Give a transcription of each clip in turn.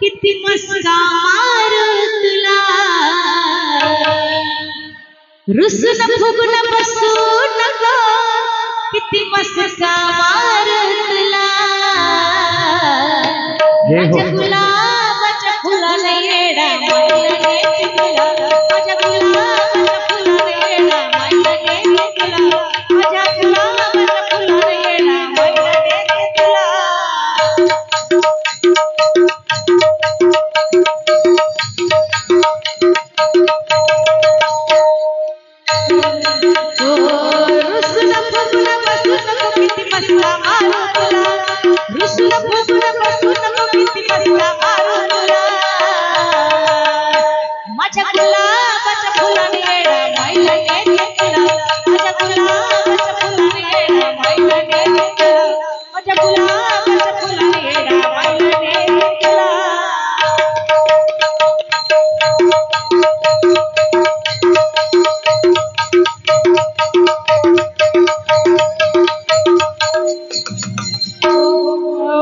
किती मस्का मारू तुला रुसून फुगून बसू नको किती मस्का मारू तुला माझ्या गुलाबाच्या फुलाला येडा मायला नेते तुला माझ्या गुलाबाच्या फुलाला येडा मायला नेते तुला माझ्या गुलाबाच्या फुलाला येडा मायला नेते तुला रुसून फुगून बसू नको किती मस्का मारू तुला रुसून फुगून बसू नको किती मस्का मारू तुला माझ्या गुलाबाच्या फुलाने येडा मायला नेते तुला माझ्या गुलाबाच्या फुलाने येडा मायला नेते तुला माझ्या गुलाबाच्या फुलाने येडा मायला नेते तुला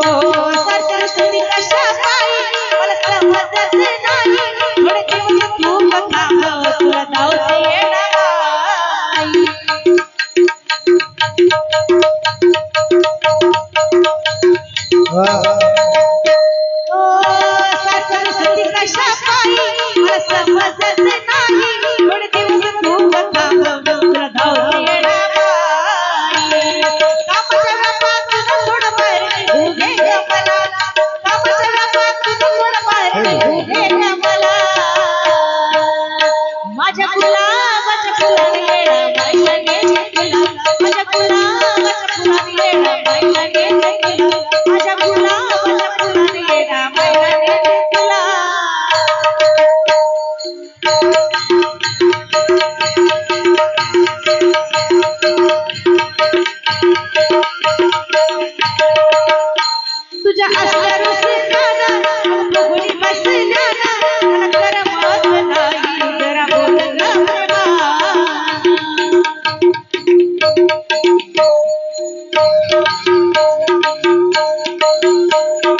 सरस्वती कशा पायी मला समजत नाही थोडे दिवस तू बघा तुला धावते येडा सरस्वती कशा पायी मला समजत नाही थोडे दिवस तू बघा तुला धावते येडा कामाच्या व्यापात तुझं थोडं बाहेर उभे मला कामाच्या व्यापात तुझं थोडं बाहेर उभे मला माझ्या गुलाबाच्या फुलाने येडा मायला नेते तुला माझ्या गुलाबाच्या फुलाने येडा मायला नेते तुला माझ्या गुलाबाच्या फुलाने येडा मायला नेते तुला तुझ्या असल्या रुसल्याना फुगडी बसल्याना मला करमत नाही जरा बोल ग प्रेमा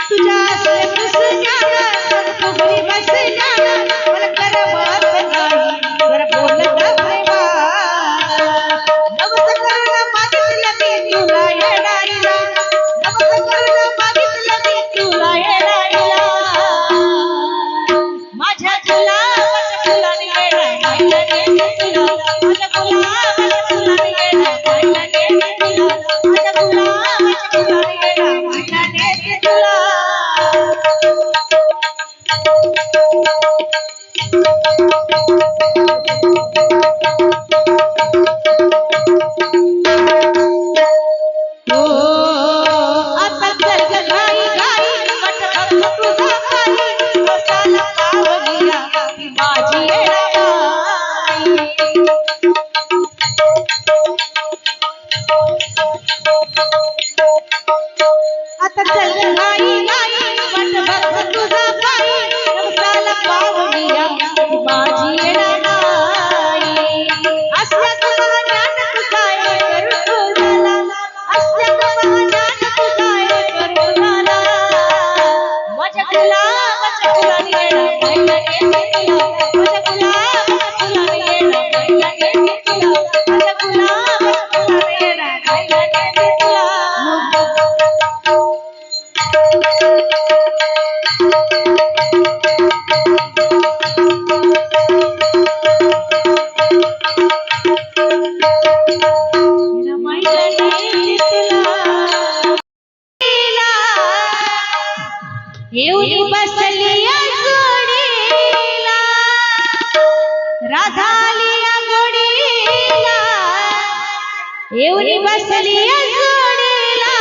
तुझ्या असल्या रुसल्याना फुगडी बसल्याना मला करमत नाही जरा बोल ग प्रेमा नवस करून मागितलं मी तुला येडाईला नवस करून मागितलं मी तुला येडाईला माझ्या गुलाबाच्या फुलाने येडा मायला नेते तुला माझ्या गुलाबाच्या फुलाने येडा मायला नेते तुला माझ्या गुलाबाच्या फुलाने येडा मायला नेते तुला आता चल ग घाई घाई वाट बघ तुझा पायी रोसाला पावलीया ती माझी येडाबाई आता चल ग घाई घाई वाट बघ तुझा पायी रोसाला पावलीया ती माझी येडाबाई असल्या महाज्ञान तुझा करू तुझाला असल्या महाज्ञान तुझा करू झाला माझ्या गुलाबाच्या फुलाने येडा मायला नेते तुला माझ्या गुलाबाच्या फुलाने येडा मायला नेते तुला माझ्या गुलाबाच्या फुलाने येडा मायला नेते तुला येडा मायला नेते तुला येऊन बसली जोडीला राधा आलिया गोडीला येऊन बसली जोडीला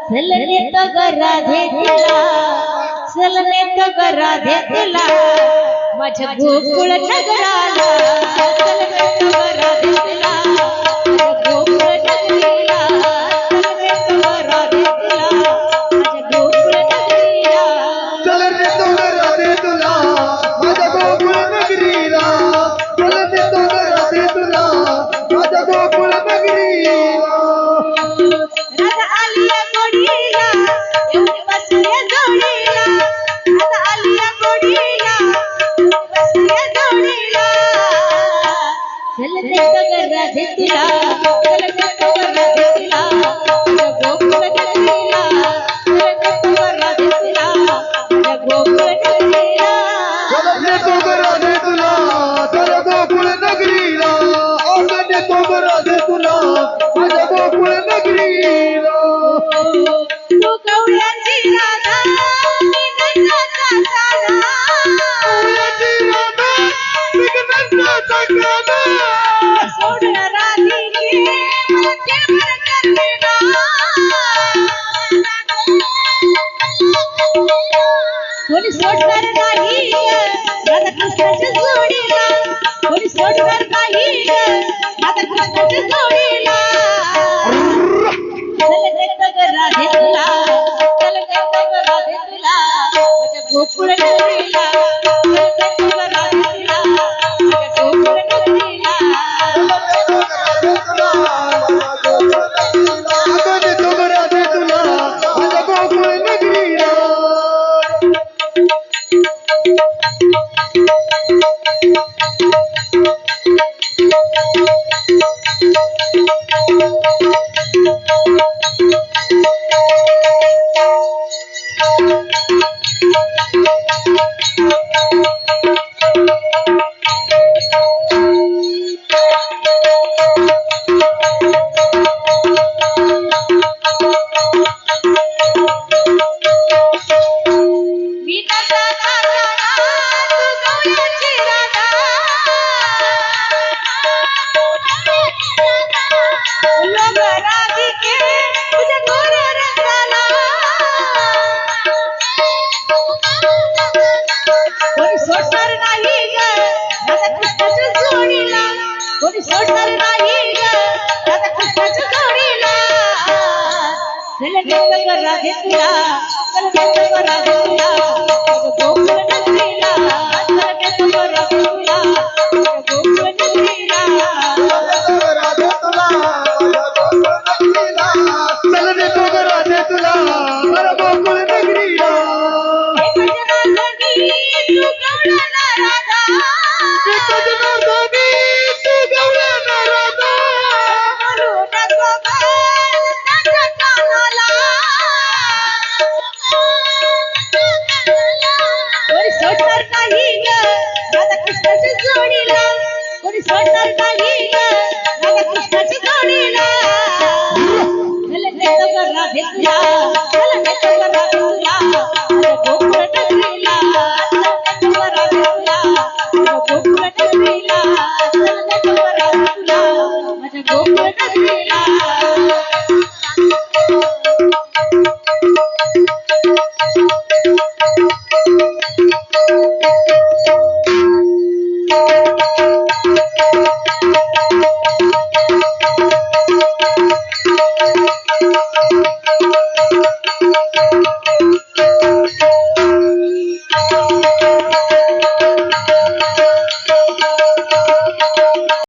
चल नेतो ग राधे तुला चल नेतो ग राधे तुला माझ्या गोकुळ नगराला चल नेतो ग राधे तुला माझ्या गोकुळ नगरीला चल नेतो ग राधे तुला माझ्या गोकुळ नगरीला चल नेतो ग राधे तुला माझ्या गोकुळ नगरीला चल नेतो ग राधे तुला माझ्या गोकुळ नगरीला राधा आलिया गोडीला येऊन बसल्या सोडणार नाही ग आता कृष्णाच्या जोडीला चल देतो ग राधे तुला चल देतो ग राधे तुला माझ्या गोकुळ नगरीला चल देतो ग राधे तुला माझ्या गोकुळ नगरीला अगं देतो ग राधे तुला माझ्या गोकुळ नगरीला कोणी सोडणार नाही ग राधा कृष्णाच्या जोडीला चल देतो ग राधे तुला चल देतो ग राधे तुला